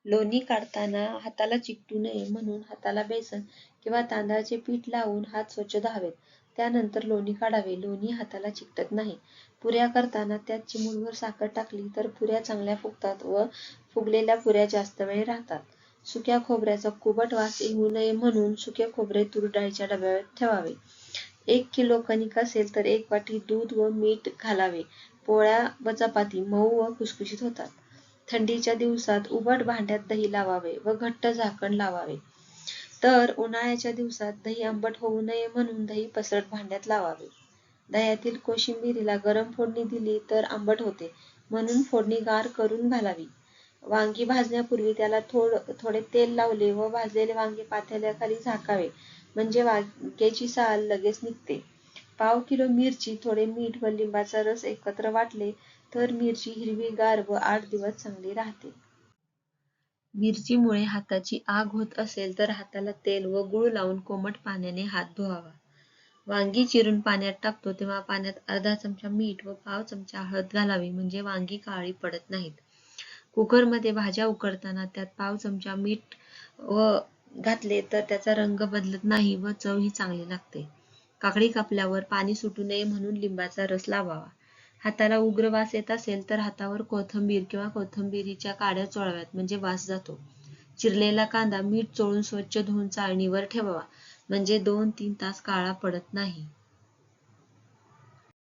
लोणी काढताना हाताला चिकटू नये म्हणून हाताला बेसन किंवा तांदळाचे पीठ लावून हात स्वच्छ धुवावेत. त्यानंतर लोणी काढावे. लोणी हाताला चिकटत नाही. पुऱ्या करताना त्यात चिमूटभर साखर टाकली तर पुऱ्या चांगल्या फुगतात व फुगलेल्या पुऱ्या जास्त वेळ राहतात. सुक्या खोबऱ्याचा कुबट वास येऊ नये म्हणून सुके खोबरे तूर डाळीच्या डब्यात ठेवावे. 1 किलो कणिक असेल तर 1 वाटी दूध व मीठ घालावे. पोळ्या व चपाती मऊ व खुसखुशीत होतात. थंडीच्या दिवसात उबट भांड्यात दही लावावे व घट्ट झाकण लावावे. तर उन्हाळ्याच्या दिवसात दही आंबट होऊ नये म्हणून दही पसरट भांड्यात लावावे. दह्यातील कोशिंबिरीला गरम फोडणी दिली तर आंबट होते म्हणून फोडणी गार करून घालावी. वांगी भाजण्यापूर्वी त्याला थोडे तेल लावले व भाजलेले वांगे पातेल्याखाली झाकावे म्हणजे वांग्याची साल लगेच निघते. पाव किलो मिरची, थोडे मीठ व लिंबाचा रस एकत्र वाटले तर मिरची हिरवीगार व 8 दिवस चांगली राहते. मिरचीमुळे हाताची आग होत असेल तर हाताला तेल व गूळ लावून कोमट पाण्याने हात धुवावा. वांगी चिरून पाण्यात टाकतो तेव्हा पाण्यात अर्धा चमचा मीठ व पाव चमचा हळद घालावी म्हणजे वांगी काळी पडत नाहीत. कुकरमध्ये भाज्या उकडताना त्यात पाव चमचा मीठ घातले तर त्याचा रंग बदलत नाही व चवही चांगली लागते. काकडी कापल्यावर पाणी सुटू नये म्हणून लिंबाचा रस लावावा. हाताला उग्र वास येत असेल तर हातावर कोथिंबीर किंवा कोथिंबीरीच्या काड्या चोळाव्यात म्हणजे वास जातो. चिरलेला कांदा मीठ चोळून स्वच्छ धुवून चाळणीवर ठेवावा म्हणजे 2-3 तास काळा पडत नाही.